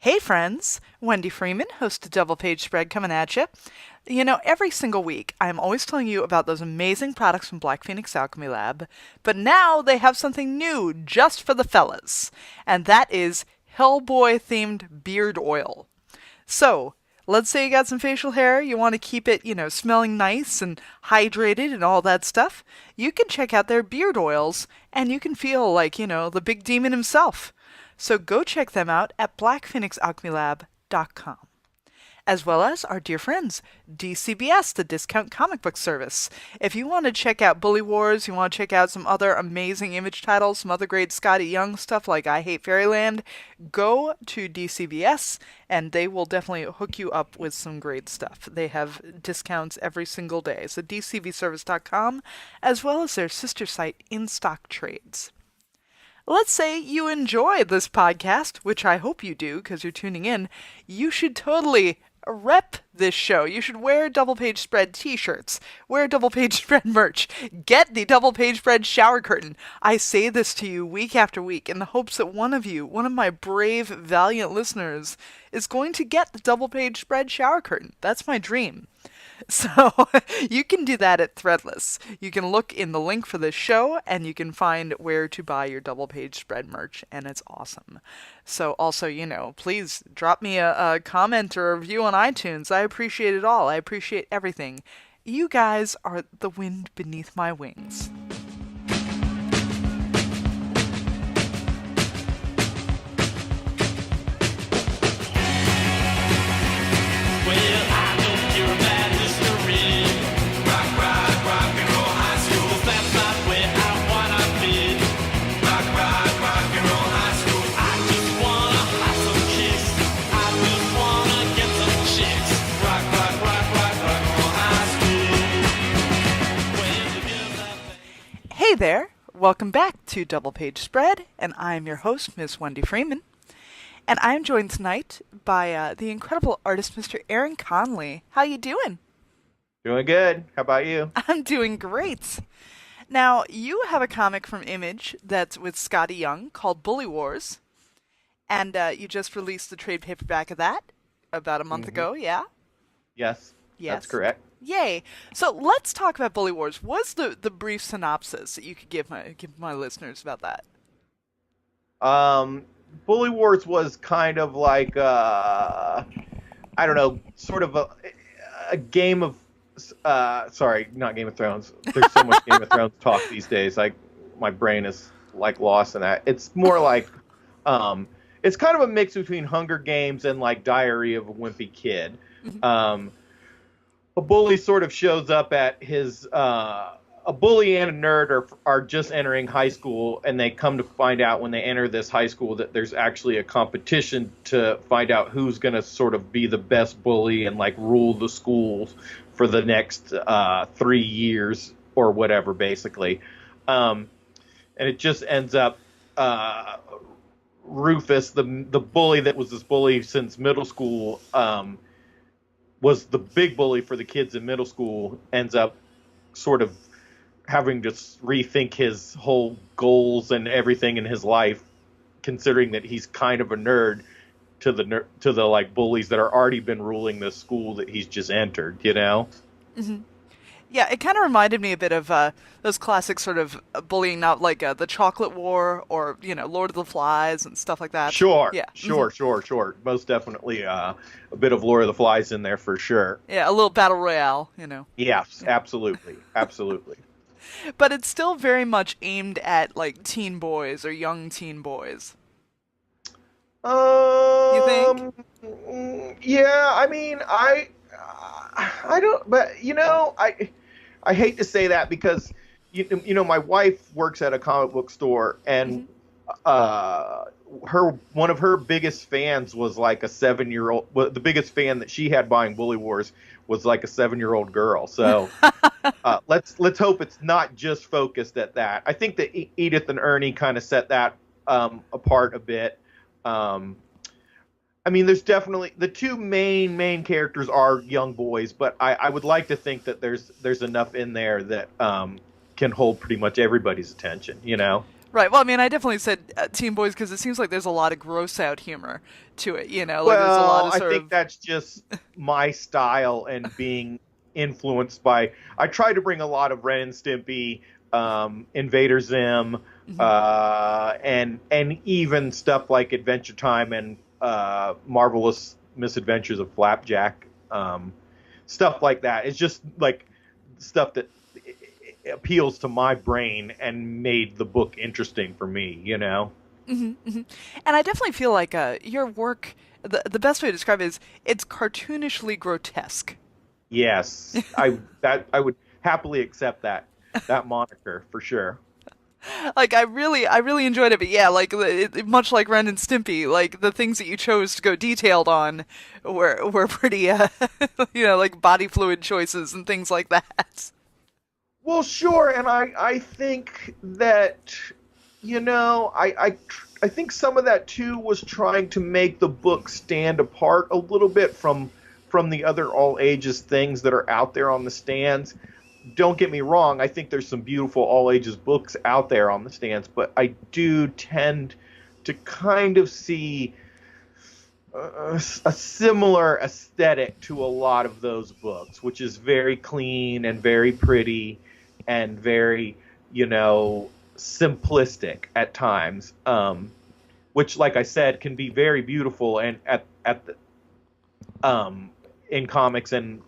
Hey friends, Wendy Freeman, host of Double Page Spread, coming at you. You know, every single week I'm always telling you about those amazing products from Black Phoenix Alchemy Lab, but now they have something new just for the fellas, and that is Hellboy-themed beard oil. So, let's say you got some facial hair, you want to keep it, smelling nice and hydrated and all that stuff. You can check out their beard oils, and you can feel like, the big demon himself. So go check them out at blackphoenixalchemylab.com. As well as our dear friends, DCBS, the Discount Comic Book Service. If you want to check out Bully Wars, you want to check out some other amazing Image titles, some other great Skottie Young stuff like I Hate Fairyland, go to DCBS and they will definitely hook you up with some great stuff. They have discounts every single day. So dcbservice.com, as well as their sister site, In Stock Trades. Let's say you enjoy this podcast, which I hope you do because you're tuning in. You should totally rep this show. You should wear Double Page Spread t-shirts, wear Double Page Spread merch, get the Double Page Spread shower curtain. I say this to you week after week in the hopes that one of you, one of my brave, valiant listeners, is going to get the Double Page Spread shower curtain. That's my dream. So you can do that at Threadless. You can look in the link for this show and you can find where to buy your Double Page Spread merch, and it's awesome. So also, please drop me a comment or a review on iTunes. I appreciate it all. I appreciate everything. You guys are the wind beneath my wings. Hey there, welcome back to Double Page Spread, and I'm your host, Miss Wendy Freeman. And I'm joined tonight by the incredible artist, Mr. Aaron Conley. How you doing? Doing good. How about you? I'm doing great. Now, you have a comic from Image that's with Skottie Young called Bully Wars, and you just released the trade paperback of that about a month ago, yeah? Yes, that's correct. Yay! So let's talk about Bully Wars. What's the brief synopsis that you could give my listeners about that? Bully Wars was kind of like I don't know, sort of a game of sorry, not Game of Thrones. There's so much Game of Thrones talk these days. Like my brain is like lost in that. It's more like it's kind of a mix between Hunger Games and like Diary of a Wimpy Kid. A bully sort of shows up at his a bully and a nerd are just entering high school, and they come to find out when they enter this high school that there's actually a competition to find out who's going to sort of be the best bully and like rule the schools for the next 3 years or whatever, basically. And it just ends up Rufus, the bully that was this bully since middle school, was the big bully for the kids in middle school, ends up sort of having to rethink his whole goals and everything in his life, considering that he's kind of a nerd to the like bullies that are already been ruling this school that he's just entered, Mm-hmm. Yeah, it kind of reminded me a bit of those classic sort of bullying, not like the Chocolate War or, Lord of the Flies and stuff like that. Sure, yeah. Sure. Most definitely a bit of Lord of the Flies in there for sure. Yeah, a little battle royale, Yes, absolutely. But it's still very much aimed at, like, teen boys or young teen boys. You think? Yeah, I mean, I don't, but, I hate to say that because, my wife works at a comic book store, and one of her biggest fans was like a 7-year-old. Well, the biggest fan that she had buying Bully Wars was like a 7-year-old girl. So let's hope it's not just focused at that. I think that Edith and Ernie kind of set that apart a bit. I mean, there's definitely the two main characters are young boys, but I would like to think that there's enough in there that can hold pretty much everybody's attention, Right. Well, I mean, I definitely said teen boys because it seems like there's a lot of gross out humor to it. Like there's a lot Well, of I sort think of. that's just my style and being influenced by. I try to bring a lot of Ren and Stimpy, Invader Zim, Mhm. and even stuff like Adventure Time and Marvelous Misadventures of Flapjack, stuff like that. It's just like stuff that appeals to my brain and made the book interesting for me. Hmm. Hmm. And I definitely feel like your work. The best way to describe it is it's cartoonishly grotesque. Yes, I would happily accept that moniker for sure. Like I really enjoyed it, but yeah, like much like Ren and Stimpy, like the things that you chose to go detailed on were pretty, like body fluid choices and things like that. Well, sure, and I think that I think some of that too was trying to make the book stand apart a little bit from the other all ages things that are out there on the stands. Don't get me wrong, I think there's some beautiful all ages books out there on the stands, but I do tend to kind of see a similar aesthetic to a lot of those books, which is very clean and very pretty and very, simplistic at times. Which, like I said, can be very beautiful and at the in comics and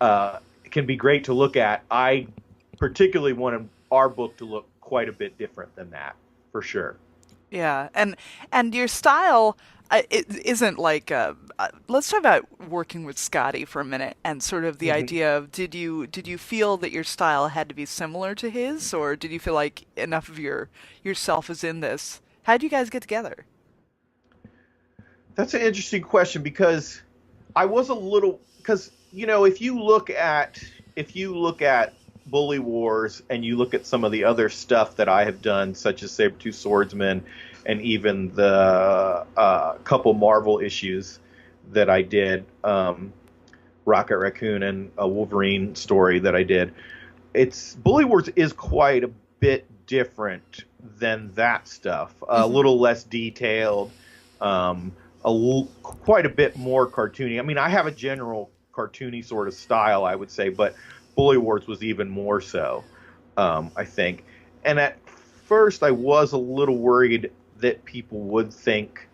can be great to look at. I particularly wanted our book to look quite a bit different than that, for sure. Yeah, and your style it isn't like let's talk about working with Scotty for a minute and sort of the Mhm. idea of did you feel that your style had to be similar to his, or did you feel like enough of yourself is in this? How'd you guys get together? That's an interesting question because I was a little because if you look at Bully Wars and you look at some of the other stuff that I have done, such as Sabertooth Swordsman, and even the couple Marvel issues that I did, Rocket Raccoon and a Wolverine story that I did, it's Bully Wars is quite a bit different than that stuff. A Hmm. little less detailed, um, quite a bit more cartoony. I mean, I have a general cartoony sort of style, I would say, but Bully Wars was even more so, I think. And at first, I was a little worried that people would think,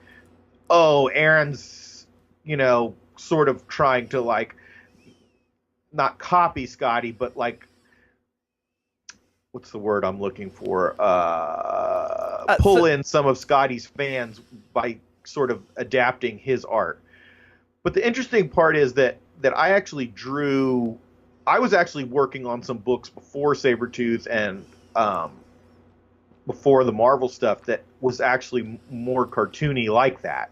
"Oh, Aaron's, sort of trying to like not copy Scotty, but like what's the word I'm looking for? So Pull in some of Scotty's fans by sort of adapting his art." But the interesting part is that I actually drew. I was actually working on some books before Sabretooth and before the Marvel stuff that was actually more cartoony like that.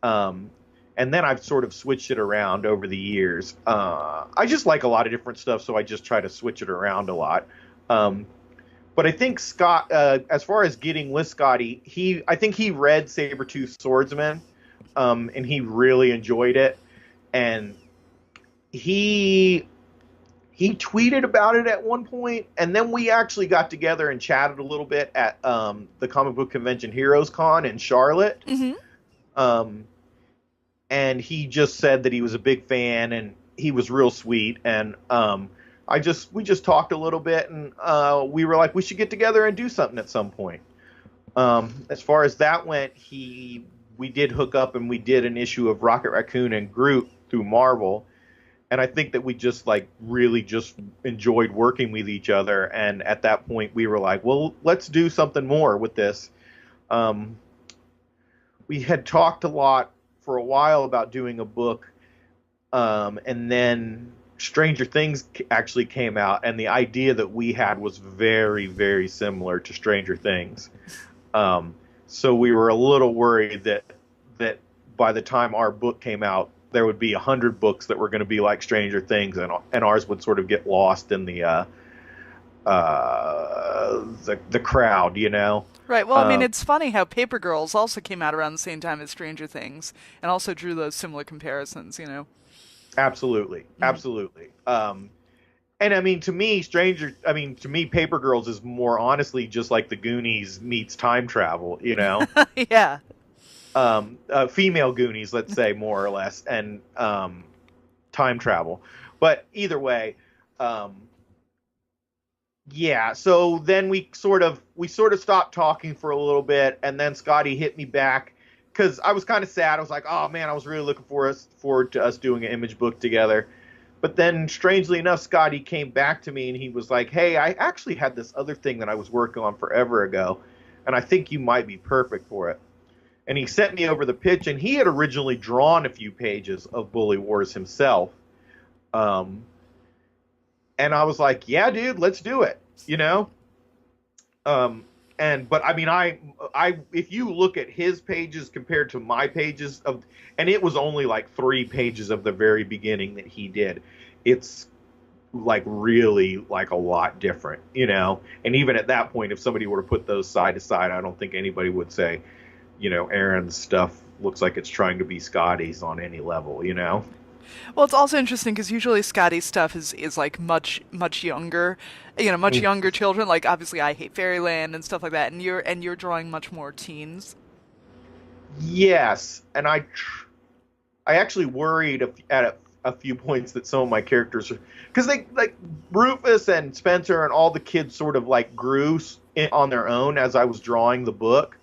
Um, and then I've sort of switched it around over the years. I just like a lot of different stuff, so I just try to switch it around a lot. Um, but I think Scott, as far as getting with Scotty, I think he read Sabertooth Swordsman, and he really enjoyed it, and he he tweeted about it at one point, and then we actually got together and chatted a little bit at the comic book convention Heroes Con in Charlotte. hmm. Um, and he just said that he was a big fan and he was real sweet. And we just talked a little bit, and we were like, we should get together and do something at some point. As far as that went, we did hook up and we did an issue of Rocket Raccoon and Groot through Marvel, and I think that we just like really just enjoyed working with each other. And at that point, we were like, well, let's do something more with this. Um, we had talked a lot for a while about doing a book, and then Stranger Things actually came out, and the idea that we had was very, very similar to Stranger Things. Um, so we were a little worried that by the time our book came out, there would be 100 books that were going to be like Stranger Things, and ours would sort of get lost in the crowd. Right. Well, I mean, Um, it's funny how Paper Girls also came out around the same time as Stranger Things, and also drew those similar comparisons. Absolutely, Hmm. absolutely. And I mean, to me, Paper Girls is more honestly just like the Goonies meets time travel, you know? Yeah. Female Goonies, let's say, more or less, and time travel. But either way, um, yeah. So then we sort of stopped talking for a little bit, and then Skottie hit me back because I was kind of sad. I was like, oh man, I was really looking forward to us doing an image book together. But then, strangely enough, Skottie came back to me and he was like, hey, I actually had this other thing that I was working on forever ago, and I think you might be perfect for it. And he sent me over the pitch, and he had originally drawn a few pages of Bully Wars himself. Um, and I was like, yeah, dude, let's do it, you know? Um, but I mean, if you look at his pages compared to my pages and it was only like 3 pages of the very beginning that he did, it's like really like a lot different, you know? And even at that point, if somebody were to put those side to side, I don't think anybody would say, you know, Aaron's stuff looks like it's trying to be Skottie's on any level, you know? Well, it's also interesting because usually Scotty's stuff is like much younger, much Mm. younger children. Like obviously, I Hate Fairyland and stuff like that, and you're drawing much more teens. Yes, and I actually worried a few points that some of my characters are, because they like Rufus and Spencer and all the kids sort of like grew on their own as I was drawing the book.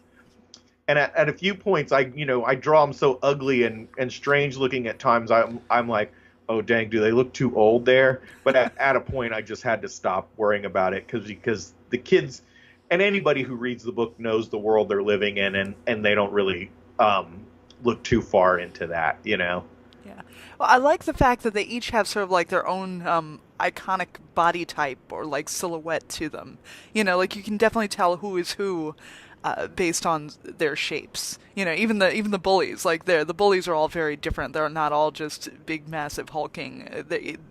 And at a few points, I draw them so ugly and strange looking at times. I'm like, oh dang, do they look too old there? But at a point, I just had to stop worrying about it because the kids and anybody who reads the book knows the world they're living in, and they don't really look too far into that, you know. Yeah. Well, I like the fact that they each have sort of like their own iconic body type or like silhouette to them. Like you can definitely tell who is who based on their shapes. Even the bullies, like the bullies are all very different. They're not all just big, massive, hulking.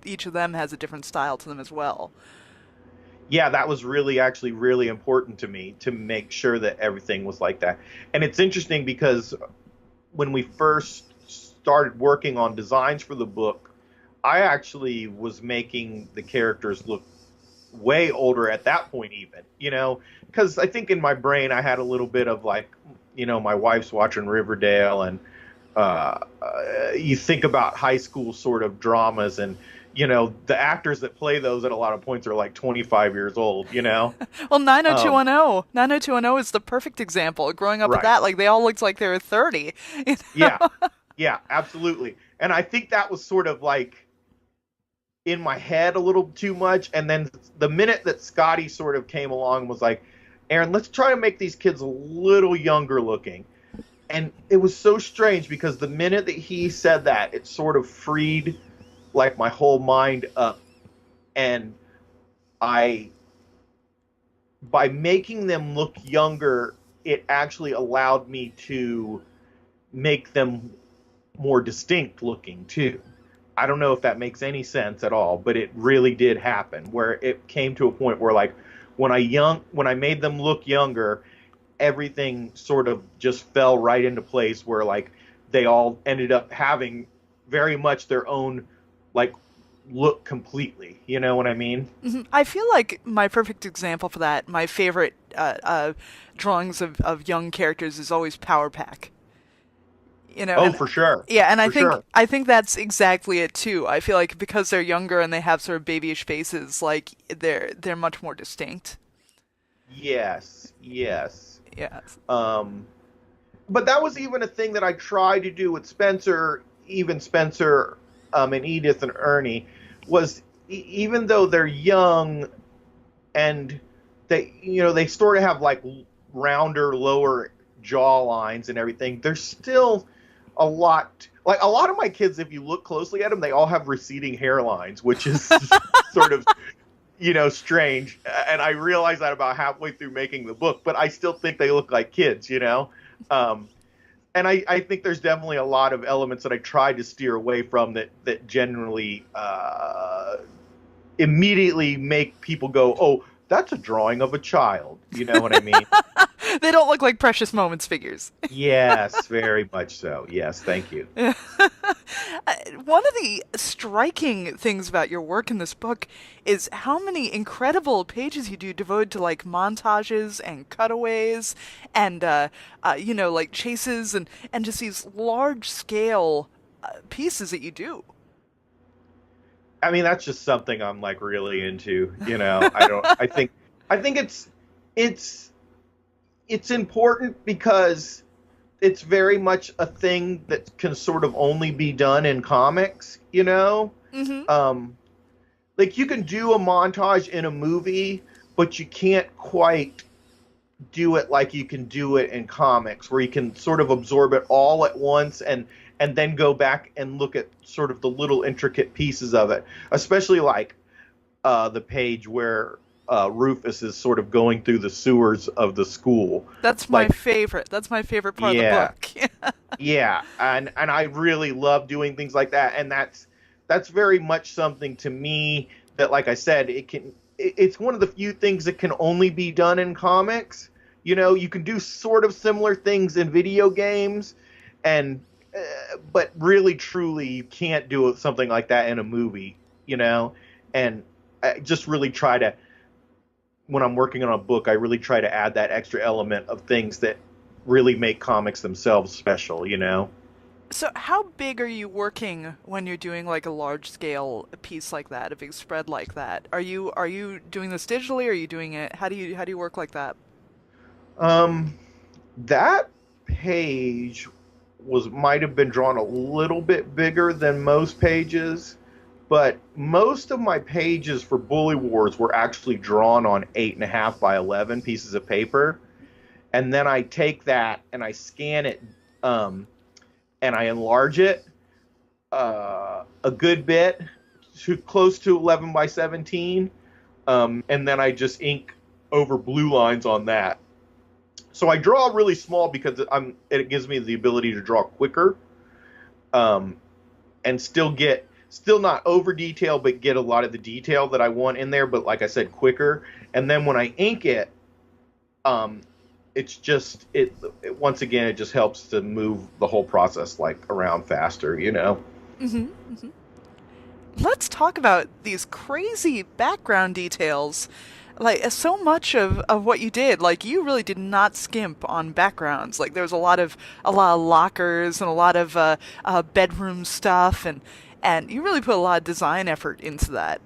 Each of them has a different style to them as well. Yeah, that was really actually really important to me to make sure that everything was like that. And it's interesting because when we first started working on designs for the book, I actually was making the characters look way older at that point, even, because I think in my brain I had a little bit of like, my wife's watching Riverdale, and you think about high school sort of dramas, and the actors that play those at a lot of points are like 25 years old. Well, Um, 90210. 90210 is the perfect example. Growing up with right. that, like they all looked like they were 30. Yeah. Yeah, absolutely. And I think that was sort of like in my head a little too much. And then the minute that Skottie sort of came along and was like, Aaron, let's try to make these kids a little younger looking. And it was so strange because the minute that he said that, it sort of freed like my whole mind up. And I, by making them look younger, it actually allowed me to make them more distinct looking too. I don't know if that makes any sense at all, but it really did happen where it came to a point where like when I made them look younger, everything sort of just fell right into place where like they all ended up having very much their own like look completely. You know what I mean? I feel like my perfect example for that, my favorite drawings of young characters is always Power Pack. Oh, And for sure. yeah, and I For think sure. I think that's exactly it too. I feel like because they're younger and they have sort of babyish faces, like they're much more distinct. Yes. Yes. Yeah. Um but that was even a thing that I tried to do with Spencer, even Spencer, and Edith and Ernie, was even though they're young and they sort of have like rounder, lower jaw lines and everything, they're still a lot of my kids, if you look closely at them, they all have receding hairlines, which is sort of strange. And I realized that about halfway through making the book, but I still think they look like kids. Um, and I think there's definitely a lot of elements that I tried to steer away from that generally immediately make people go, "Oh, that's a drawing of a child." You know what I mean? They don't look like Precious Moments figures. Yes, very much so. Yes, thank you. One of the striking things about your work in this book is how many incredible pages you do devoted to like montages and cutaways and like chases and just these large scale pieces that you do. I mean, that's just something I'm like really into, you know. I think it's it's important because it's very much a thing that can sort of only be done in comics, you know? Mm-hmm. Like you can do a montage in a movie, but you can't quite do it like you can do it in comics, where you can sort of absorb it all at once and then go back and look at sort of the little intricate pieces of it, especially like the page where Rufus is sort of going through the sewers of the school. That's my Like, favorite. That's my favorite part of the yeah, book. yeah, and I really love doing things like that, and that's very much something to me that, like I said, it's one of the few things that can only be done in comics. You know, you can do sort of similar things in video games, and but really, truly, you can't do something like that in a movie. You know, and I just really try to, when I'm working on a book, I really try to add that extra element of things that really make comics themselves special. You know. So how big are you working when you're doing like a large scale piece like that, a big spread like that? Are you doing this digitally? Or are you doing it? How do you work like that? Um, that page might have been drawn a little bit bigger than most pages, but most of my pages for Bully Wars were actually drawn on 8.5 by 11 pieces of paper, and then I take that and I scan it, and I enlarge it a good bit, to close to 11 by 17, and then I just ink over blue lines on that. So I draw really small because it gives me the ability to draw quicker, and still not over detail, but get a lot of the detail that I want in there. But like I said, quicker. And then when I ink it, it's just once again it just helps to move the whole process like around faster, you know. Hmm. Hmm. Let's talk about these crazy background details. Like so much of what you did, like you really did not skimp on backgrounds. Like there was a lot of lockers and a lot of bedroom stuff, and you really put a lot of design effort into that.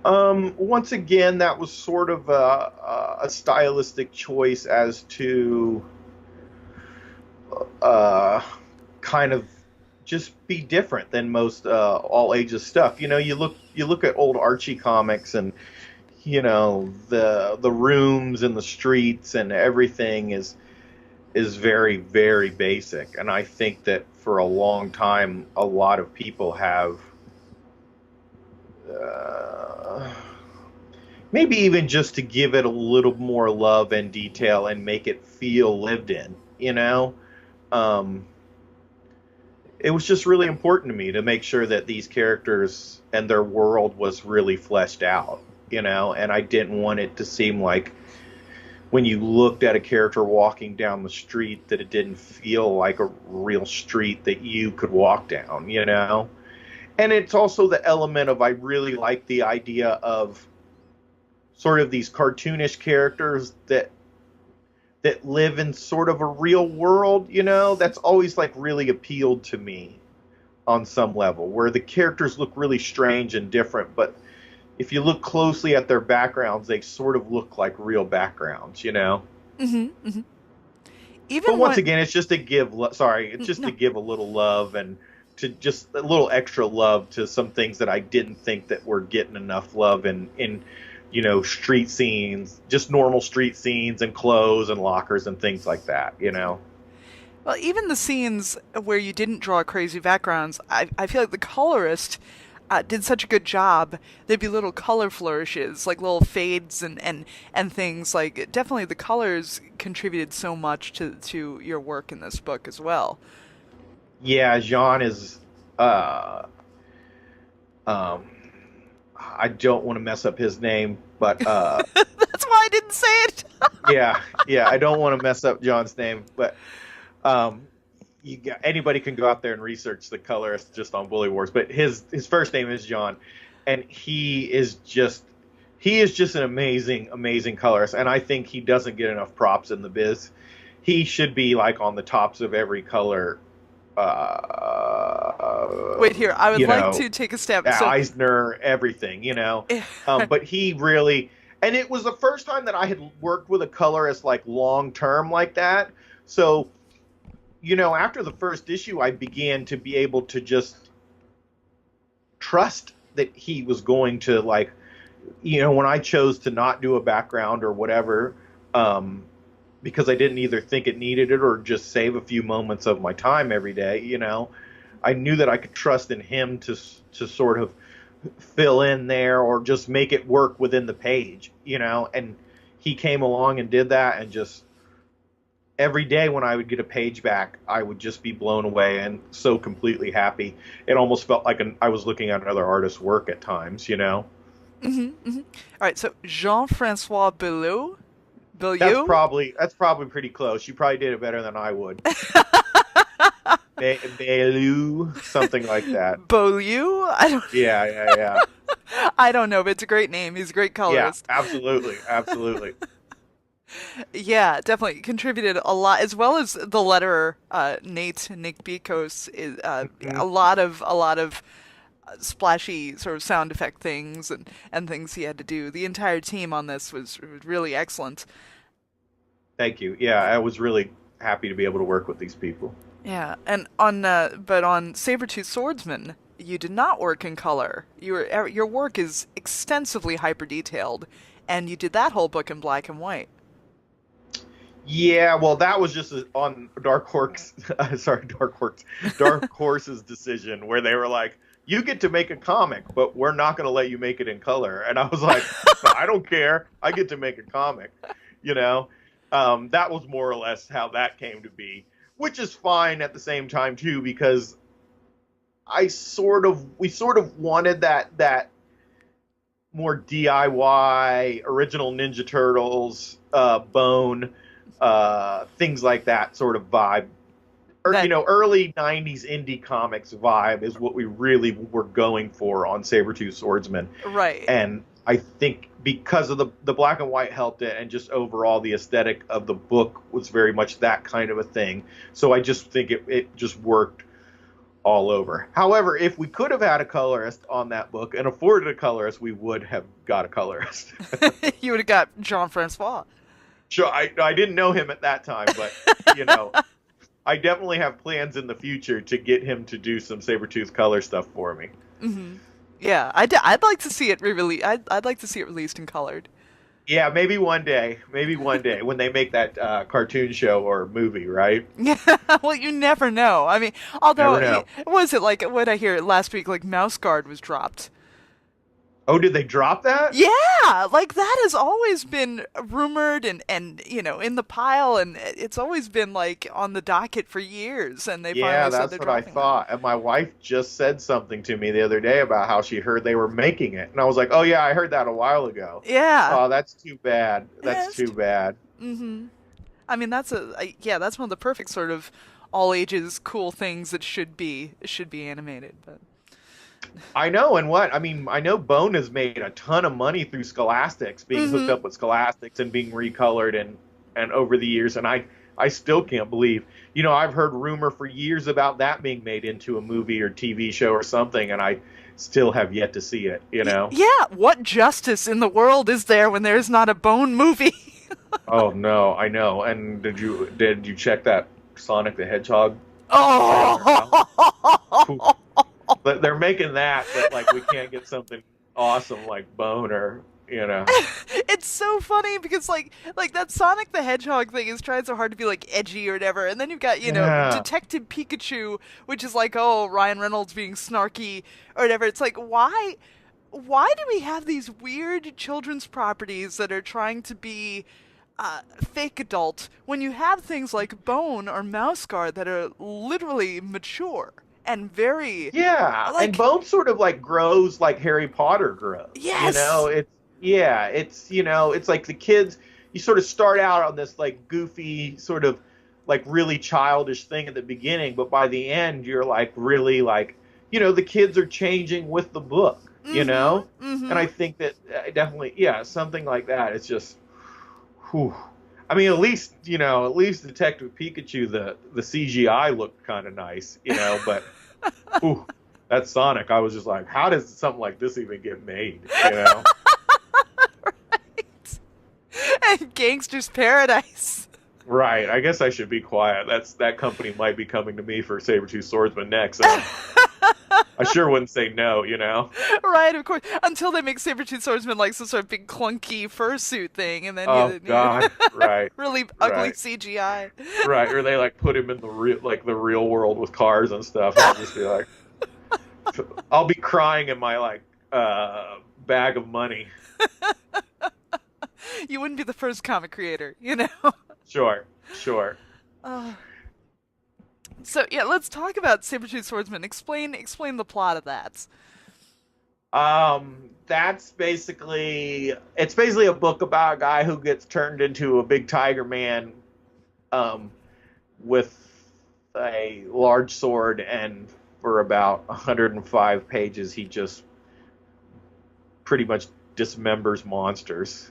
Once again, that was sort of a stylistic choice as to uh, kind of just be different than most all ages stuff. You know, you look at old Archie comics, and you know the rooms and the streets and everything is very, very basic. And I think that for a long time, a lot of people have uh, maybe even just to give it a little more love and detail and make it feel lived in, you know. Um, it was just really important to me to make sure that these characters and their world was really fleshed out, you know, and I didn't want it to seem like when you looked at a character walking down the street that it didn't feel like a real street that you could walk down, you know. And it's also the element of, I really like the idea of sort of these cartoonish characters that live in sort of a real world, you know. That's always like really appealed to me on some level, where the characters look really strange and different, but if you look closely at their backgrounds, they sort of look like real backgrounds, you know. Hmm. Hmm. But Even once when again, it's just to give sorry, it's just to no, give a little love, and to just a little extra love to some things that I didn't think that were getting enough love in you know, street scenes, just normal street scenes and clothes and lockers and things like that, you know. well, even the scenes where you didn't draw crazy backgrounds, I feel like the colorist did such a good job. There'd be little color flourishes, like little fades and things. Like definitely the colors contributed so much to your work in this book as well. Yeah, Jean is uh um I don't want to mess up his name, but That's why I didn't say it. yeah, yeah, I don't want to mess up John's name, but um anybody can go out there and research the colorist just on Bully Wars, but his first name is John, and he is just an amazing colorist, and I think he doesn't get enough props in the biz. He should be like on the tops of every color. Wait here, I would like to take a step. So, Eisner, everything, but he really, and it was the first time that I had worked with a colorist like long term like that. So, after the first issue, I began to be able to just trust that he was going to, like, when I chose to not do a background or whatever, because I didn't either think it needed it or just save a few moments of my time every day, I knew that I could trust in him to sort of fill in there or just make it work within the page, and he came along and did that, and just every day when I would get a page back, I would just be blown away and so completely happy. It almost felt like I was looking at another artist's work at times, Mm-hmm, mm-hmm. All right, so Jean-Francois Beaulieu? That's probably pretty close. You probably did it better than I would. Beaulieu, something like that. Beaulieu? I don't. Yeah. I don't know, but it's a great name. He's a great colorist. Yeah, absolutely. Yeah, definitely contributed a lot, as well as the letterer Nick Bikos. Is a lot of splashy sort of sound effect things and things he had to do. The entire team on this was really excellent. Thank you. Yeah, I was really happy to be able to work with these people. Yeah, and on Sabertooth Swordsman, you did not work in color. Your work is extensively hyper detailed, and you did that whole book in black and white. Yeah, well, that was just on Dark Horse's decision, where they were like, you get to make a comic, but we're not going to let you make it in color. And I was like, I don't care. I get to make a comic, That was more or less how that came to be, which is fine at the same time, too, because we sort of wanted that more DIY, original Ninja Turtles, Bone, things like that sort of vibe. Early 90s indie comics vibe is what we really were going for on Sabertooth Swordsman. Right. And I think because of the black and white helped it, and just overall the aesthetic of the book was very much that kind of a thing. So I just think it just worked all over. However, if we could have had a colorist on that book and afforded a colorist, we would have got a colorist. You would have got Jean-Francois. Sure, I didn't know him at that time, but, I definitely have plans in the future to get him to do some Sabertooth color stuff for me. Mm-hmm. Yeah, I'd like to see it re-released. I'd like to see it released and colored. Yeah, maybe one day when they make that cartoon show or movie, right? Yeah, well, you never know. I mean, although, was it like, what I hear last week, like Mouse Guard was dropped. Oh, did they drop that? Yeah, like that has always been rumored and in the pile, and it's always been like on the docket for years. And they finally said they're dropping it. I thought. And my wife just said something to me the other day about how she heard they were making it, and I was like, "Oh yeah, I heard that a while ago." Yeah. Oh, that's too bad. That's too bad. Mm-hmm. I mean, that's one of the perfect sort of all ages cool things that should be animated, but. I know, and I know Bone has made a ton of money through Scholastics, being hooked up with Scholastics and being recolored and over the years, and I still can't believe. I've heard rumor for years about that being made into a movie or TV show or something, and I still have yet to see it, Yeah, what justice in the world is there when there's not a Bone movie? Oh, no, I know. And did you check that Sonic the Hedgehog? Oh! But they're making that, but like we can't get something awesome like Bone or It's so funny because like that Sonic the Hedgehog thing is trying so hard to be like edgy or whatever, and then you've got Detective Pikachu, which is like, oh, Ryan Reynolds being snarky or whatever. It's like, why do we have these weird children's properties that are trying to be fake adult when you have things like Bone or Mouse Guard that are literally mature? And very and Bone sort of like grows like Harry Potter grows. Yes, it's like the kids. You sort of start out on this like goofy sort of like really childish thing at the beginning, but by the end you're like really like, the kids are changing with the book, Mm-hmm. and Mm-hmm. I think that definitely, yeah, something like that. It's just, whew. I mean, at least Detective Pikachu, the CGI looked kind of nice, but whew, that Sonic, I was just like, how does something like this even get made? And Gangster's Paradise. Right. I guess I should be quiet. That company might be coming to me for Sabertooth Swordsman next. I sure wouldn't say no. Right, of course. Until they make Sabertooth Swordsman like some sort of big clunky fursuit thing, and then Oh you God. Right. really ugly Right. CGI. Right. Or they like put him in the real world with cars and stuff. I'll just be like, I'll be crying in my like bag of money. You wouldn't be the first comic creator. Sure. Sure. Uh, so yeah, let's talk about Sabertooth Swordsman. Explain the plot of that. It's basically a book about a guy who gets turned into a big tiger man, um, with a large sword, and for about 105 pages, he just pretty much dismembers monsters.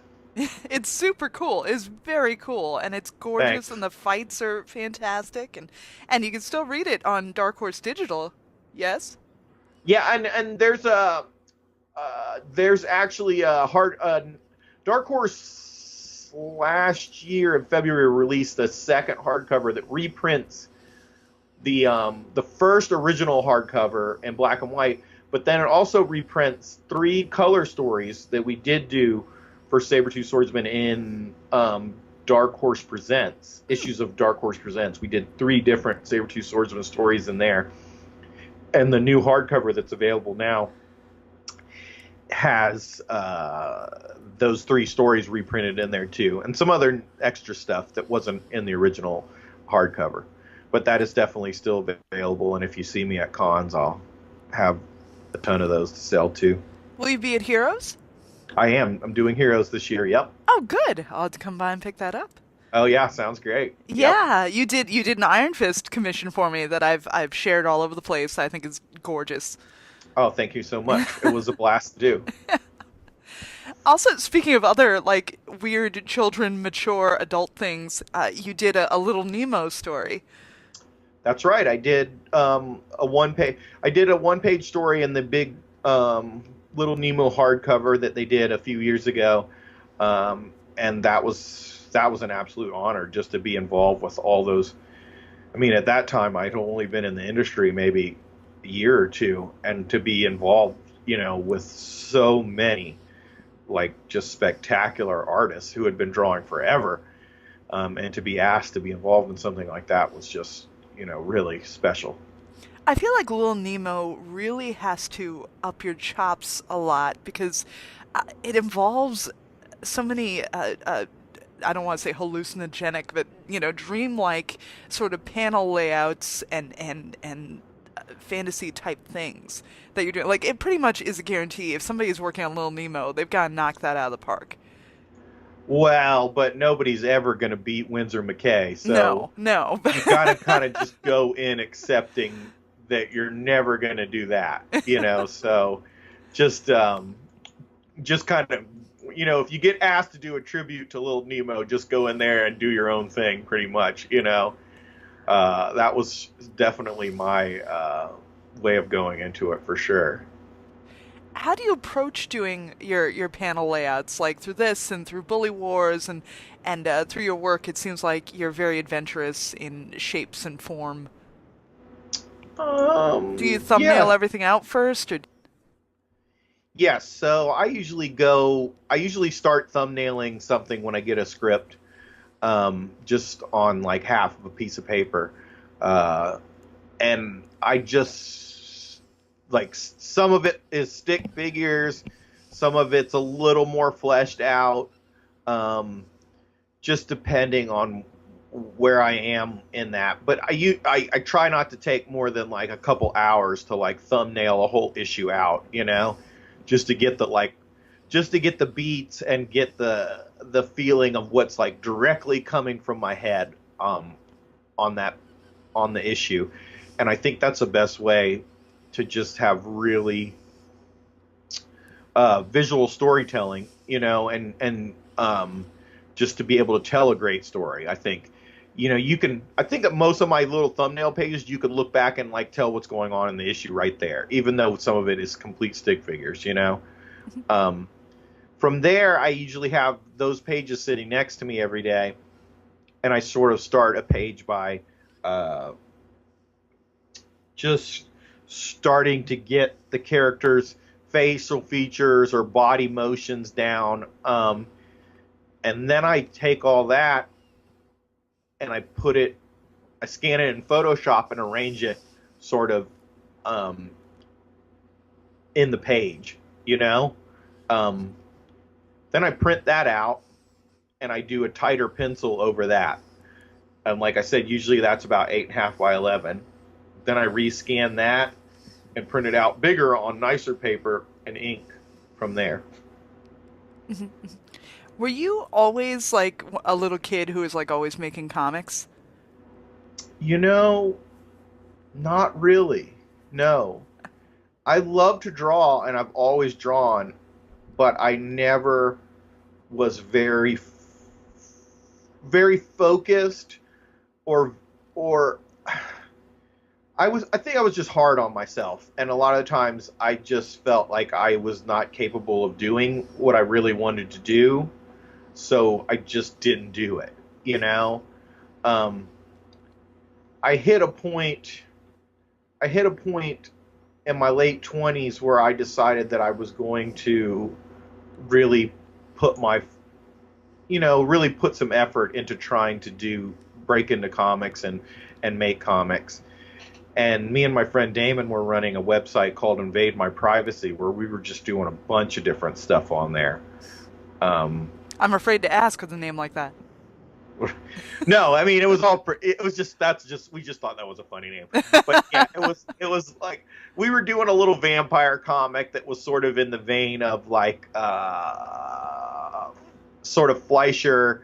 It's super cool. It's very cool, and it's gorgeous, and Thanks. the fights are fantastic, and you can still read it on Dark Horse Digital. Yes. Yeah, and there's actually a Dark Horse last year in February released a second hardcover that reprints the first original hardcover in black and white, but then it also reprints three color stories that we did do for Sabertooth Swordsman in Dark Horse Presents, issues of Dark Horse Presents. We did three different Sabertooth Swordsman stories in there. And the new hardcover that's available now has those three stories reprinted in there too, and some other extra stuff that wasn't in the original hardcover. But that is definitely still available, and if you see me at cons, I'll have a ton of those to sell too. Will you be at Heroes? I am. I'm doing Heroes this year. Yep. Oh, good. I'll have to come by and pick that up. Oh yeah, sounds great. Yep. Yeah, you did an Iron Fist commission for me that I've shared all over the place. I think is gorgeous. Oh, thank you so much. It was a blast to do. Also, speaking of other like weird children, mature adult things, you did a little Nemo story. That's right. I did a one page. I did a one-page story in the big Little Nemo hardcover that they did a few years ago, and that was an absolute honor just to be involved with all those. I mean, at that time, I'd only been in the industry maybe a year or two, and to be involved, with so many like just spectacular artists who had been drawing forever, and to be asked to be involved in something like that was just really special. I feel like Little Nemo really has to up your chops a lot because it involves so many I don't want to say hallucinogenic, but dreamlike sort of panel layouts and fantasy type things that you're doing. Like it pretty much is a guarantee. If somebody is working on Little Nemo, they've got to knock that out of the park. Well, but nobody's ever going to beat Windsor McKay, so No, no. you got to kind of just go in accepting that you're never going to do that. So just kind of, if you get asked to do a tribute to Little Nemo, just go in there and do your own thing, pretty much. That was definitely my way of going into it for sure. How do you approach doing your panel layouts? Like through this and through Bully Wars and through your work, it seems like you're very adventurous in shapes and form. Do you Yeah. thumbnail everything out first, or Yes, so I usually start thumbnailing something when I get a script, just on like half of a piece of paper. Uh, and I just like some of it is stick figures, some of it's a little more fleshed out, um, just depending on where I am in that. But I try not to take more than like a couple hours to like thumbnail a whole issue out, just to get the beats and get the feeling of what's like directly coming from my head. on that on the issue, and I think that's the best way to just have really visual storytelling, and just to be able to tell a great story. I think, you can. I think that most of my little thumbnail pages, you could look back and like tell what's going on in the issue right there, even though some of it is complete stick figures. Um, from there, I usually have those pages sitting next to me every day, and I sort of start a page by just starting to get the characters' facial features or body motions down. And then I take all that and I scan it in Photoshop and arrange it sort of in the page, Then I print that out and I do a tighter pencil over that. And like I said, usually that's about 8.5 by 11. Then I rescan that and print it out bigger on nicer paper and ink from there. Were you always like a little kid who was like always making comics? Not really. No. I love to draw and I've always drawn, but I never was very focused or I think I was just hard on myself, and a lot of times I just felt like I was not capable of doing what I really wanted to do, so I just didn't do it. I hit a point. I hit a point in my late 20s where I decided that I was going to really really put some effort into trying to break into comics and make comics. And me and my friend Damon were running a website called Invade My Privacy, where we were just doing a bunch of different stuff on there. I'm afraid to ask with a name like that. No, I mean, it was we just thought that was a funny name. But yeah, it was like we were doing a little vampire comic that was sort of in the vein of like sort of Fleischer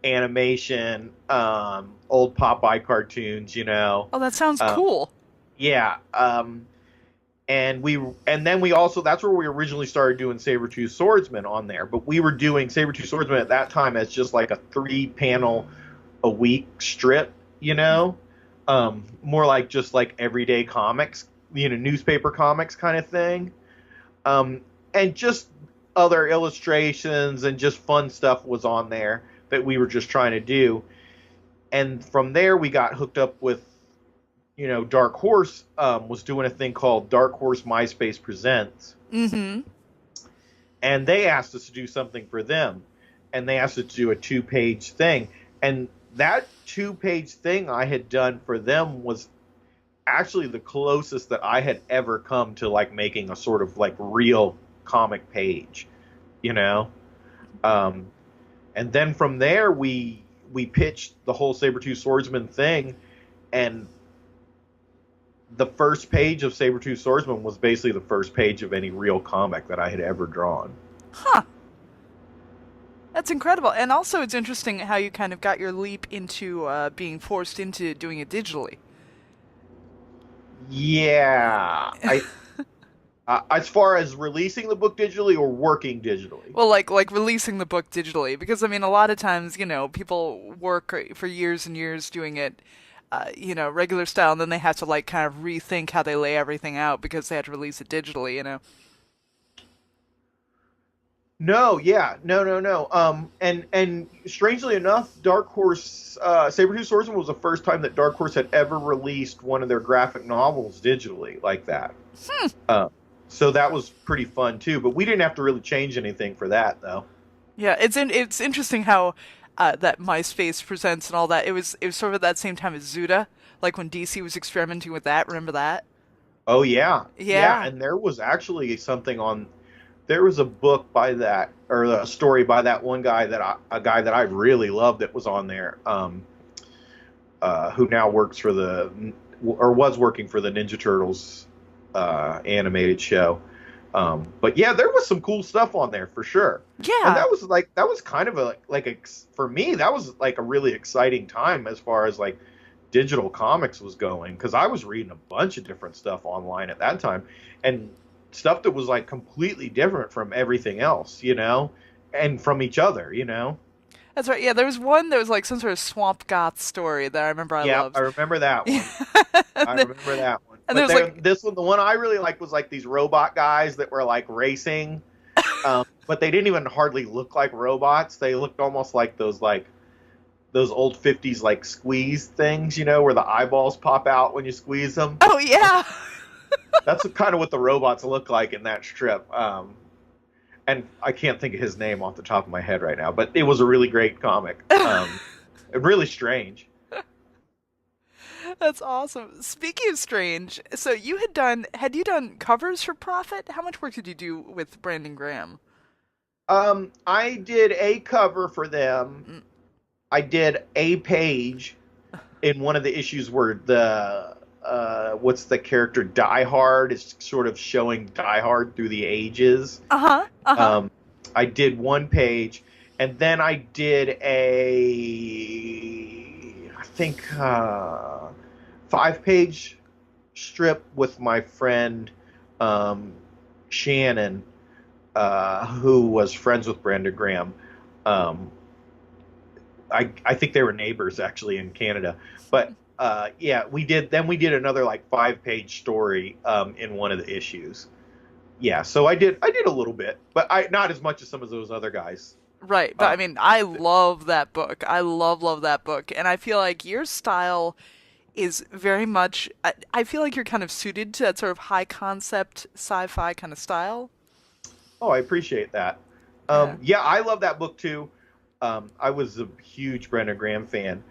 animation, old Popeye cartoons, Oh, that sounds cool. Yeah. And then we also, that's where we originally started doing Sabertooth Swordsman on there. But we were doing Sabertooth Swordsman at that time as just like a 3-panel a week strip, more like just like everyday comics, newspaper comics kind of thing. And just other illustrations and just fun stuff was on there that we were just trying to do. And from there we got hooked up with, Dark Horse was doing a thing called Dark Horse MySpace Presents. Mm-hmm. And they asked us to do something for them. And they asked us to do a 2-page thing. And that 2-page thing I had done for them was actually the closest that I had ever come to like making a sort of like real comic page, And then from there we pitched the whole Sabertooth Swordsman thing, and the first page of Sabertooth Swordsman was basically the first page of any real comic that I had ever drawn. Huh. That's incredible. And also it's interesting how you kind of got your leap into being forced into doing it digitally. Yeah. As far as releasing the book digitally or working digitally? Well, like releasing the book digitally, because I mean, a lot of times, people work for years and years doing it, regular style, and then they have to like kind of rethink how they lay everything out because they had to release it digitally. No, yeah, no. And strangely enough, Dark Horse, Sabertooth Swordsman was the first time that Dark Horse had ever released one of their graphic novels digitally like that. So that was pretty fun too. But we didn't have to really change anything for that, though. Yeah, it's interesting how that MySpace Presents and all that. It was sort of at that same time as Zuda, like when DC was experimenting with that. Remember that? Oh yeah, yeah. And there was actually there was a book by that, or a story by that one guy a guy that I really loved that was on there, who now works or was working for the Ninja Turtles animated show. But yeah, there was some cool stuff on there for sure. Yeah. And that was kind of for me, that was like a really exciting time as far as like digital comics was going, because I was reading a bunch of different stuff online at that time, and stuff that was like completely different from everything else, and from each other, That's right. Yeah, there was one that was like some sort of swamp goth story that I remember I Yeah, loved. I remember that one. and, I then, remember that one. and there But was like, this one, the one I really liked was like these robot guys that were like racing, but they didn't even hardly look like robots. They looked almost like those old 50s like squeeze things, where the eyeballs pop out when you squeeze them. oh yeah. That's kind of what the robots look like in that strip. And I can't think of his name off the top of my head right now, but it was a really great comic. Really strange. That's awesome. Speaking of strange, so had you done covers for Prophet? How much work did you do with Brandon Graham? I did a cover for them. Mm. I did a page in one of the issues where the what's the character Die Hard is sort of showing Die Hard through the ages. I did one page, and then I did I think 5-page strip with my friend Shannon, who was friends with Brandon Graham. I think they were neighbors actually in Canada, but yeah, we did another like 5-page story in one of the issues. Yeah, so I did a little bit, but not as much as some of those other guys. Right, but I mean, I love that book. I love that book, and I feel like your style is very much. I feel like you're kind of suited to that sort of high concept sci-fi kind of style. Oh, I appreciate that. Yeah. Yeah, I love that book too. I was a huge Brandon Graham fan,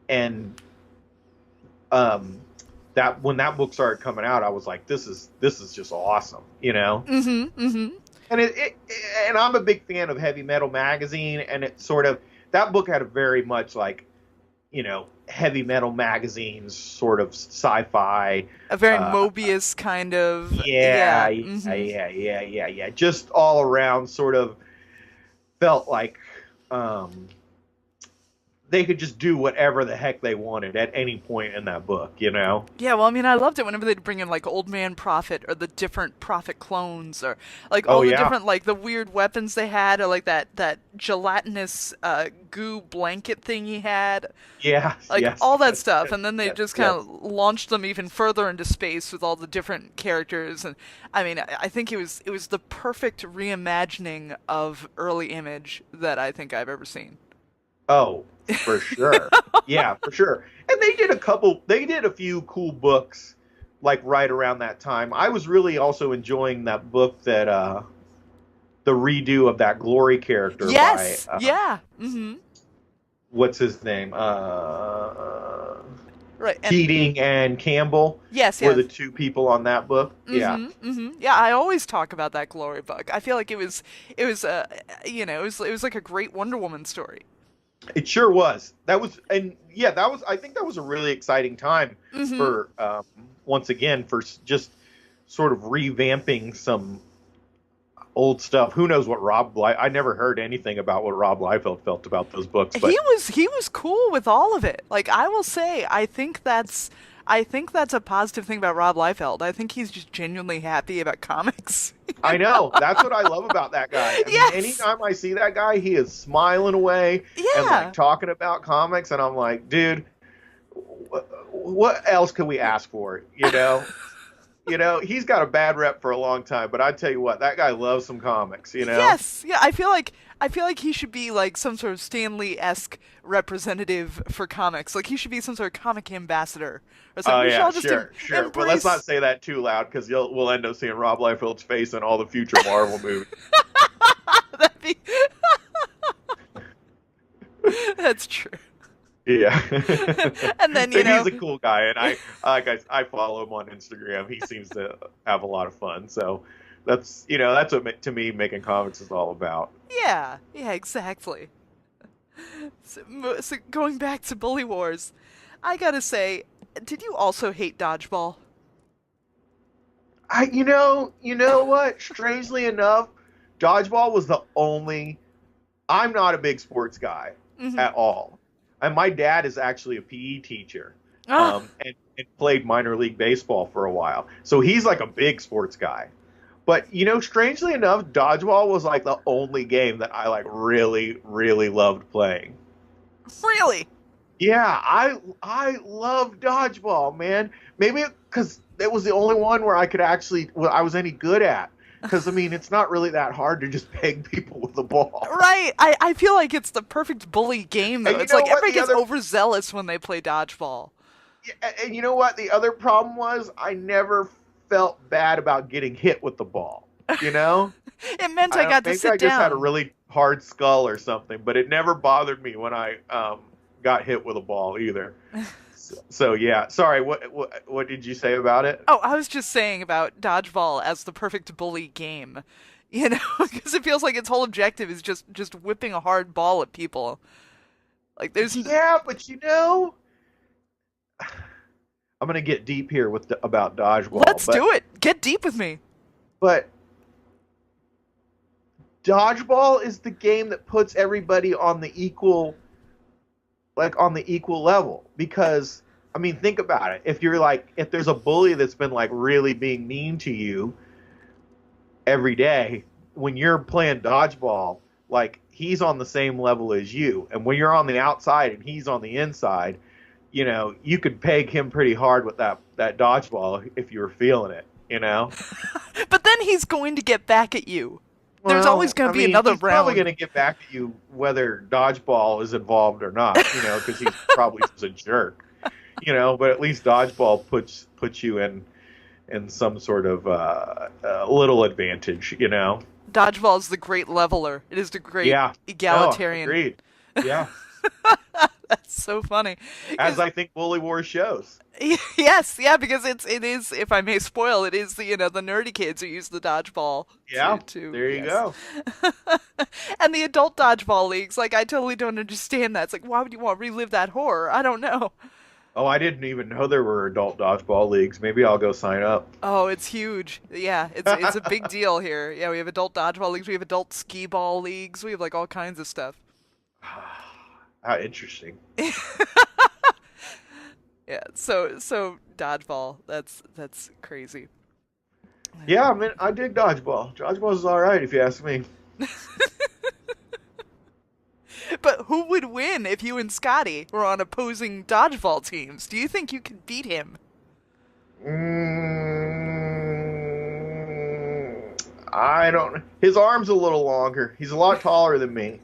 and that when that book started coming out, I was like, this is just awesome, And and I'm a big fan of Heavy Metal magazine, and it sort of that book had a very much like, Heavy Metal magazine's sort of sci-fi, A very Mobius kind of. yeah, Yeah. yeah, just all around sort of felt like they could just do whatever the heck they wanted at any point in that book, Yeah, well, I mean, I loved it whenever they'd bring in, like, Old Man Prophet or the different Prophet clones or, like, all the different, like, the weird weapons they had or, like, that gelatinous goo blanket thing he had. Yeah, Like, yes, all that stuff. And then they yes, just kind of launched them even further into space with all the different characters. And, I mean, I think it was the perfect reimagining of early Image that I think I've ever seen. Oh, for sure. Yeah, for sure. And they did a few cool books like right around that time. I was really also enjoying that book that the redo of that Glory character Yes. by Yeah. what's his name? Right. And Keating and Campbell yes. were the two people on that book. Yeah. Yeah, I always talk about that Glory book. I feel like it was it was like a great Wonder Woman story. It sure was. I think that was a really exciting time for once again for just sort of revamping some old stuff. Who knows what I never heard anything about what Rob Liefeld felt about those books, but He was cool with all of it. Like, I will say, I think that's a positive thing about Rob Liefeld. I think he's just genuinely happy about comics. I know. That's what I love about that guy. I mean, anytime I see that guy, he is smiling away and like talking about comics, and I'm like, dude, what else can we ask for? He's got a bad rep for a long time, but I tell you what, that guy loves some comics. Yes, yeah. I feel like he should be like some sort of Stan Lee-esque representative for comics. Like, he should be some sort of comic ambassador or something. Oh We should yeah, all just sure. But let's not say that too loud, because we'll end up seeing Rob Liefeld's face in all the future Marvel movies. That'd be... That's true. Yeah. And then, he's a cool guy, and I follow him on Instagram. He seems to have a lot of fun. So that's what to me making comics is all about. Yeah, exactly. So going back to Bully Wars, I gotta say, did you also hate Dodgeball? You know what? Strangely enough, Dodgeball was the only. I'm not a big sports guy at all. And my dad is actually a PE teacher, Ah, and played minor league baseball for a while. So he's like a big sports guy. But strangely enough, dodgeball was like the only game that I like really, really loved playing. really? Yeah, I love dodgeball, man. Maybe because it was the only one where I could actually, well, I was any good at. Because I mean, it's not really that hard to just peg people with a ball. Right. I feel like it's the perfect bully game, though. And you It's know like what? everybody gets overzealous when they play dodgeball. And you know what? The other problem was I never felt bad about getting hit with the ball. You know, It meant I got to maybe sit I just had a down. really hard skull or something, but it never bothered me when I got hit with a ball either. So yeah, sorry. What did you say about it? Oh, I was just saying about dodgeball as the perfect bully game. You know, because it feels like its whole objective is just whipping a hard ball at people. Like there's Yeah, but I'm gonna get deep here about dodgeball, let's do it. Get deep with me. but dodgeball is the game that puts everybody on the equal, like on the equal level. Because I mean, think about it. If there's a bully that's been like really being mean to you every day, when you're playing dodgeball, like he's on the same level as you, and when you're on the outside and he's on the inside, you could peg him pretty hard with that dodgeball if you were feeling it. But then he's going to get back at you. There's Well, always going I to be mean, another he's probably round. going to get back at you whether dodgeball is involved or not, because he's probably just a jerk, But at least dodgeball puts you in some sort of little advantage. Dodgeball is the great leveler. It is the great Yeah. No, egalitarian. agreed. Yeah. That's so funny. As 'Cause- I think Bully Wars shows. yes, yeah, because it is, if I may spoil, it is the nerdy kids who use the dodgeball Yeah. to There you yes. go. And the adult dodgeball leagues, like I totally don't understand that. It's like, why would you want to relive that horror? I don't know. Oh, I didn't even know there were adult dodgeball leagues. Maybe I'll go sign up. Oh, it's huge. Yeah, it's a big deal here. Yeah, we have adult dodgeball leagues, we have adult skee ball leagues, we have like all kinds of stuff. How interesting. Yeah, so dodgeball, that's crazy. Yeah, I mean, I dig dodgeball. Dodgeball is all right if you ask me. But who would win if you and Skottie were on opposing dodgeball teams? Do you think you could beat him? I don't. His arm's a little longer. He's a lot taller than me.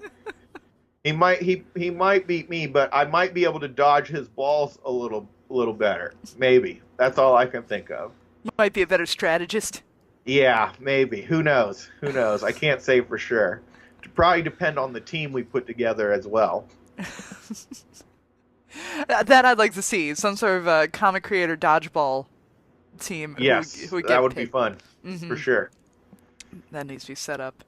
He might beat me, but I might be able to dodge his balls a little better. Maybe. That's all I can think of. You might be a better strategist. Yeah, maybe. Who knows? Who knows? I can't say for sure. It'd probably depend on the team we put together as well. That I'd like to see. Some sort of comic creator dodgeball team. Yes, who would that get would be picked. fun for sure. That needs to be set up.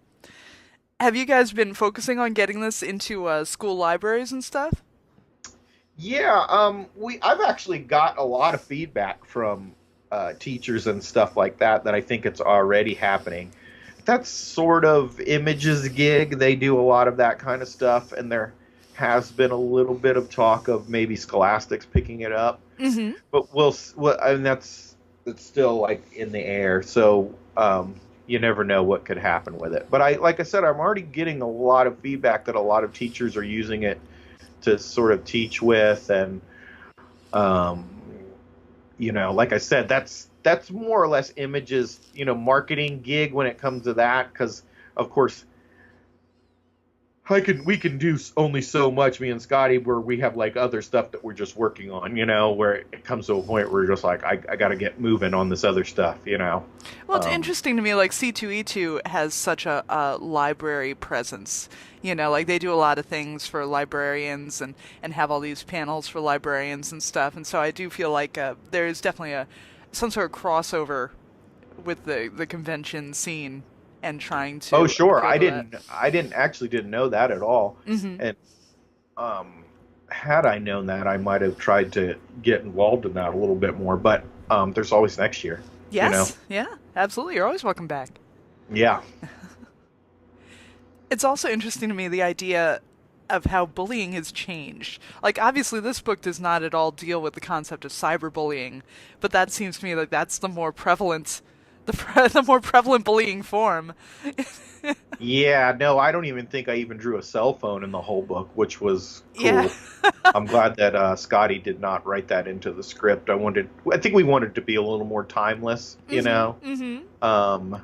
Have you guys been focusing on getting this into school libraries and stuff? Yeah, I've actually got a lot of feedback from teachers and stuff like that I think it's already happening. That's sort of Image's gig. They do a lot of that kind of stuff, and there has been a little bit of talk of maybe Scholastic's picking it up. Mm-hmm. But I mean, that's still like in the air. So you never know what could happen with it. But like I said, I'm already getting a lot of feedback that a lot of teachers are using it to sort of teach with, and like I said, that's more or less Image's marketing gig when it comes to that, because of course we can do only so much, me and Skottie, where we have like other stuff that we're just working on, where it comes to a point where you're just like, I got to get moving on this other stuff. Well, it's interesting to me, like C2E2 has such a library presence. Like they do a lot of things for librarians and have all these panels for librarians and stuff. And so I do feel like there's definitely some sort of crossover with the convention scene and trying to. Oh, sure. I appeal to didn't know that at all. Mm-hmm. And had I known that, I might have tried to get involved in that a little bit more. But there's always next year. Yes. Yeah, absolutely. You're always welcome back. Yeah. It's also interesting to me, the idea of how bullying has changed. Like, obviously, this book does not at all deal with the concept of cyberbullying, but that seems to me like that's the more prevalent, the more prevalent bullying form. Yeah, no, I don't even think I even drew a cell phone in the whole book, which was Yeah. cool. I'm glad that Skottie did not write that into the script. I think we wanted to be a little more timeless, you know. Um,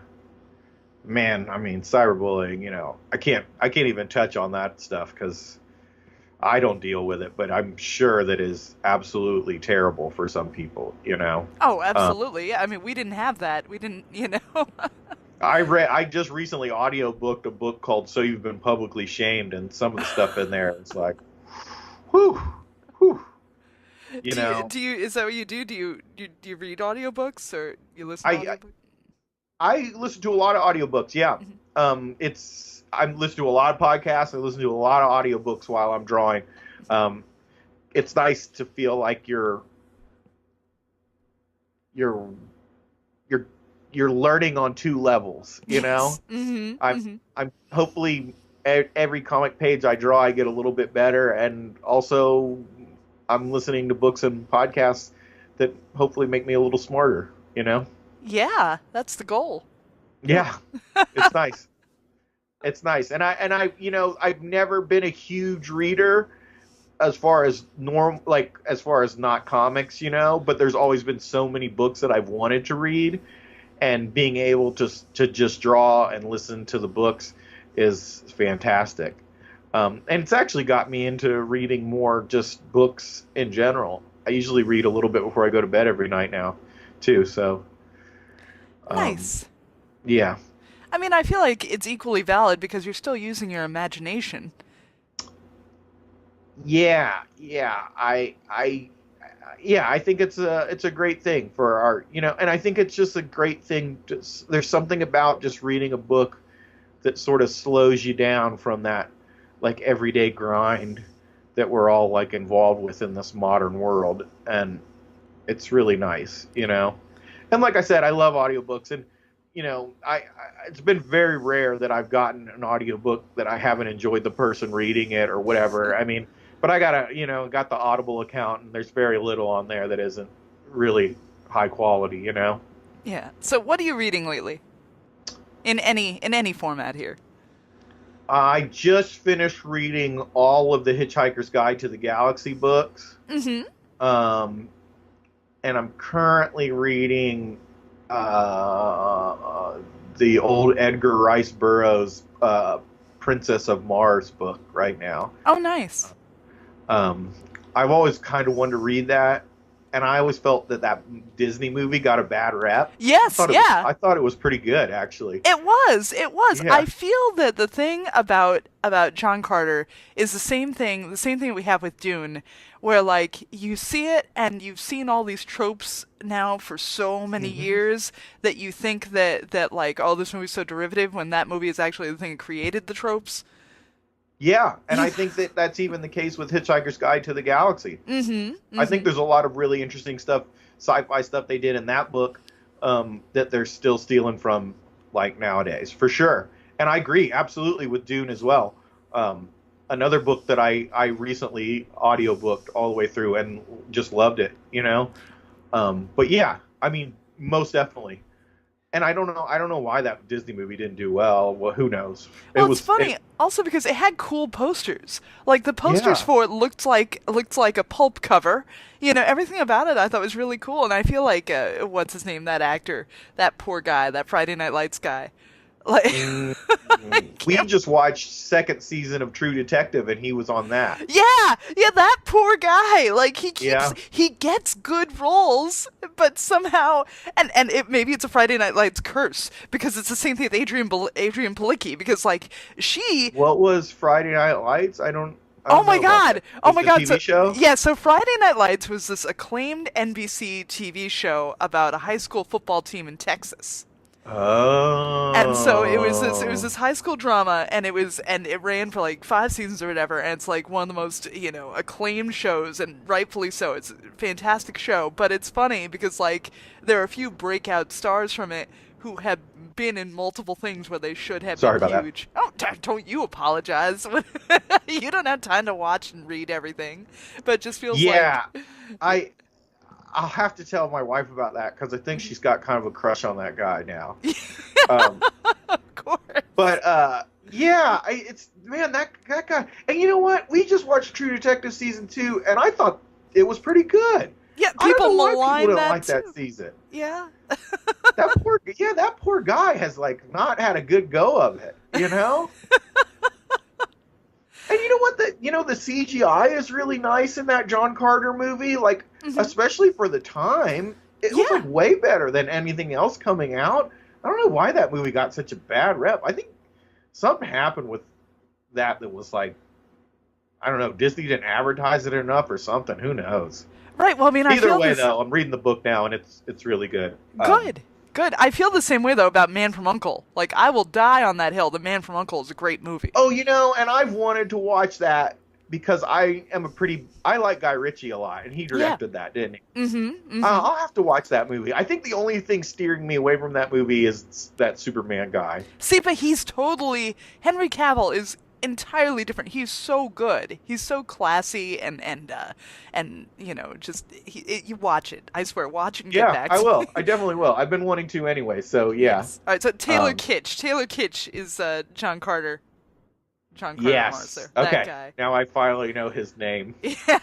Man, I mean, cyberbullying, I can't even touch on that stuff because I don't deal with it, but I'm sure that is absolutely terrible for some people, you know. Oh, Um, absolutely. Yeah, I mean, we didn't have that. We didn't, you know. I just recently audiobooked a book called So You've Been Publicly Shamed, and some of the stuff in there is like, whew, whew, you know. Is that what you do? Do you read audiobooks or you listen to I audiobooks? I listen to a lot of audiobooks, yeah. Mhm. I listen to a lot of podcasts. I listen to a lot of audiobooks while I'm drawing. Um, it's nice to feel like you're you're you're learning on two levels, you know. Yes. Mm-hmm. I'm Mm-hmm. I'm hopefully every comic page I draw I get a little bit better, and also I'm listening to books and podcasts that hopefully make me a little smarter, you know. Yeah, that's the goal. Yeah, it's nice. It's nice. And I I've never been a huge reader as far as as far as not comics, but there's always been so many books that I've wanted to read, and being able to just draw and listen to the books is fantastic. And it's actually got me into reading more just books in general. I usually read a little bit before I go to bed every night now, too. So, Nice. yeah. I mean, I feel like it's equally valid because you're still using your imagination. Yeah, yeah, I think it's a great thing for art, and I think it's just a great thing. There's something about just reading a book that sort of slows you down from that like everyday grind that we're all like involved with in this modern world, and it's really nice. And like I said, I love audiobooks, and I it's been very rare that I've gotten an audiobook that I haven't enjoyed the person reading it or whatever. I mean, but I got the Audible account, and there's very little on there that isn't really high quality. Yeah. So what are you reading lately? In any format here. I just finished reading all of the Hitchhiker's Guide to the Galaxy books. Mm-hmm. Um, and I'm currently reading the old Edgar Rice Burroughs Princess of Mars book right now. Oh, nice. Um, I've always kind of wanted to read that, and I always felt that Disney movie got a bad rep. Yes, yeah. I thought it was pretty good, actually. It was. It was. Yeah. I feel that the thing about John Carter is the same thing we have with Dune, where like you see it and you've seen all these tropes now for so many Hmm. years that you think that like, oh, this movie's so derivative when that movie is actually the thing that created the tropes. Yeah, and I think that that's even the case with Hitchhiker's Guide to the Galaxy. Mm-hmm. I think there's a lot of really interesting stuff, sci-fi stuff they did in that book, that they're still stealing from, like, nowadays, for sure. And I agree absolutely with Dune as well. Another book that I recently audiobooked all the way through and just loved it. But yeah, I mean, most definitely. And I don't know why that Disney movie didn't do well. Well, who knows? Well, it's funny also because it had cool posters. Like the posters Yeah. for it looked like a pulp cover. Everything about it I thought was really cool, and I feel like what's his name, that actor, that poor guy, that Friday Night Lights guy. Like, Mm, I we can't. just watched second season of True Detective, and he was on that. Yeah, yeah, that poor guy. Like Yeah. he gets good roles, but somehow, and maybe it's a Friday Night Lights curse because it's the same thing with Adrian Palicki because like she. What was Friday Night Lights? I Oh don't my know about that. God! Oh Was my it a God! TV So show? yeah, so Friday Night Lights was this acclaimed NBC TV show about a high school football team in Texas. And so it was this Oh. high school drama, and it ran for like 5 seasons or whatever, and it's like one of the most acclaimed shows, and rightfully so. It's a fantastic show, but it's funny because like there are a few breakout stars from it, who have been in multiple things where they should have Sorry been about that. huge. Oh, don't you apologize. You don't have time to watch and read everything, but it just feels Yeah, like I'll have to tell my wife about that because I think she's got kind of a crush on that guy now. Um, of course. but yeah, it's man that guy. And you know what? We just watched True Detective season 2, and I thought it was pretty good. Yeah, I don't people know why malign people don't that like too. that season. Yeah. That poor guy has like not had a good go of it, you know. And you know what? The CGI is really nice in that John Carter movie. Like, especially for the time, it was like way better than anything else coming out. I don't know why that movie got such a bad rep. I think something happened with that was like, I don't know, Disney didn't advertise it enough or something. Who knows? Right. Well, I mean, Either way, though, I'm reading the book now, and it's really good. Good. I feel the same way though about Man from U.N.C.L.E. Like, I will die on that hill. The Man from U.N.C.L.E. is a great movie. Oh, and I've wanted to watch that because I like Guy Ritchie a lot, and he directed that, didn't he? Mm-hmm. I'll have to watch that movie. I think the only thing steering me away from that movie is that Superman guy. See, but Henry Cavill is entirely different. He's so good. He's so classy and just you watch it. I swear, watch it and get back. Yeah, I will. I definitely will. I've been wanting to anyway. So yeah. Yes. All right. So Taylor Kitsch. Taylor Kitsch is John Carter. Yes. Marcer, okay. That guy. Now I finally know his name. Yeah.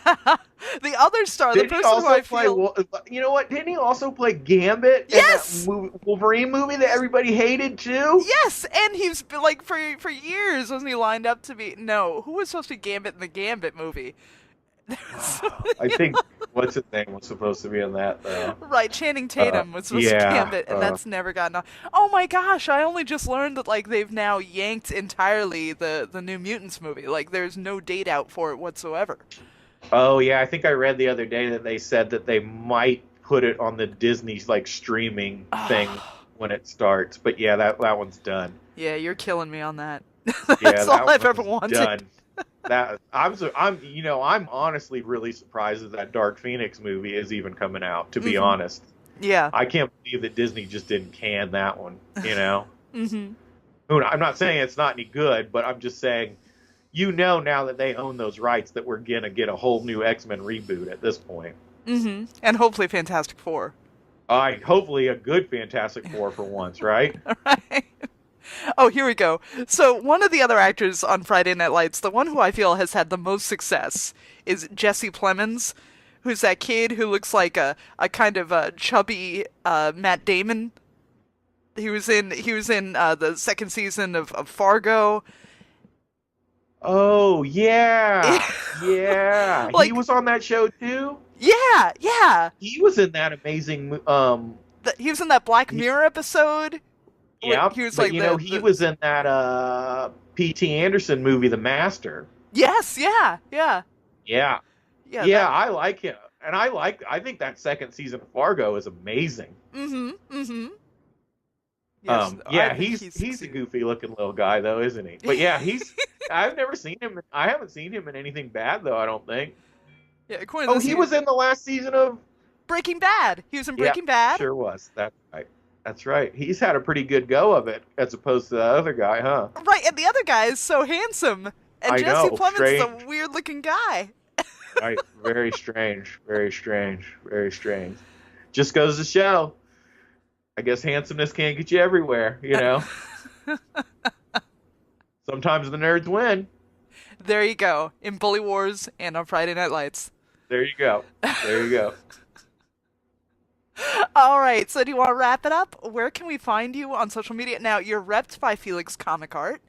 The other star, the person who I feel. You know what? Didn't he also play Gambit? Yes. In that Wolverine movie that everybody hated too. Yes, and he's been like for years wasn't he lined up to be? No, who was supposed to be Gambit in the Gambit movie? I think what's his name was supposed to be in that though. Right, Channing Tatum was supposed to be Gambit, and that's never gotten on. Oh my gosh, I only just learned that like they've now yanked entirely the New Mutants movie. Like there's no date out for it whatsoever. Oh yeah, I think I read the other day that they said that they might put it on the Disney like streaming thing when it starts. But yeah, that one's done. Yeah, you're killing me on that. That's all I've ever wanted. Done. I'm honestly really surprised that Dark Phoenix movie is even coming out, to be honest. Yeah. I can't believe that Disney just didn't can that one, Mm-hmm. I'm not saying it's not any good, but I'm just saying, now that they own those rights that we're going to get a whole new X-Men reboot at this point. Mm-hmm. And hopefully Fantastic Four. Hopefully a good Fantastic Four for once, right? Right. Oh, here we go. So one of the other actors on Friday Night Lights, the one who I feel has had the most success, is Jesse Plemons, who's that kid who looks like a kind of a chubby Matt Damon. He was in the second season of Fargo. Oh yeah, yeah. Like, he was on that show too. Yeah. He was in that amazing. He was in that Black Mirror episode. Yeah, he was but like he was in that P.T. Anderson movie, The Master. Yes, yeah. I like him, and I think that second season of Fargo is amazing. Mm-hmm. Yes, he's a goofy looking little guy though, isn't he? But yeah, I've never seen him. I haven't seen him in anything bad though. I don't think. Yeah, he was in the last season of Breaking Bad. He was in Breaking Bad. Sure was. That's right. That's right. He's had a pretty good go of it, as opposed to the other guy, huh? Right, and the other guy is so handsome, and Jesse Plemons is a weird-looking guy. Right. Very strange. Very strange. Very strange. Just goes to show. I guess handsomeness can't get you everywhere, Sometimes the nerds win. There you go. In Bully Wars and on Friday Night Lights. There you go. All right, so do you want to wrap it up? Where can we find you on social media? Now, you're repped by Felix Comic Art.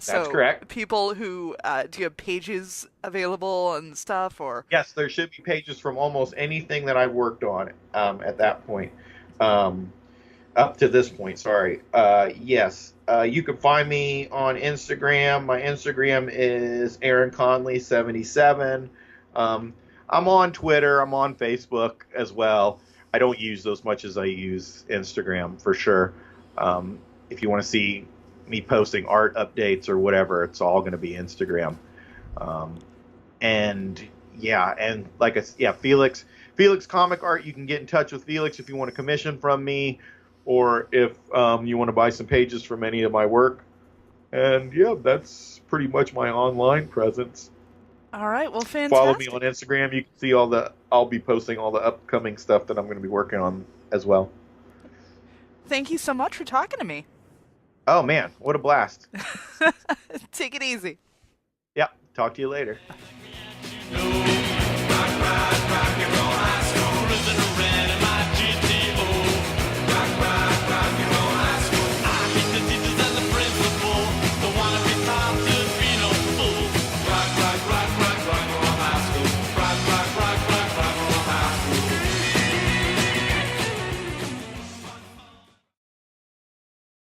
That's correct. People who, do you have pages available and stuff? Or Yes, there should be pages from almost anything that I've worked on at that point. Up to this point, sorry. Yes, you can find me on Instagram. My Instagram is Aaron Conley 77. I'm on Twitter. I'm on Facebook as well. I don't use those much as I use Instagram for sure. If you want to see me posting art updates or whatever, it's all going to be Instagram. And like Felix Comic Art. You can get in touch with Felix if you want a commission from me, or if you want to buy some pages from any of my work. And yeah, that's pretty much my online presence. All right. Well, Follow me fantastic. on Instagram. You can see I'll be posting all the upcoming stuff that I'm going to be working on as well. Thank you so much for talking to me. Oh man, what a blast. Take it easy. Yeah, talk to you later. No.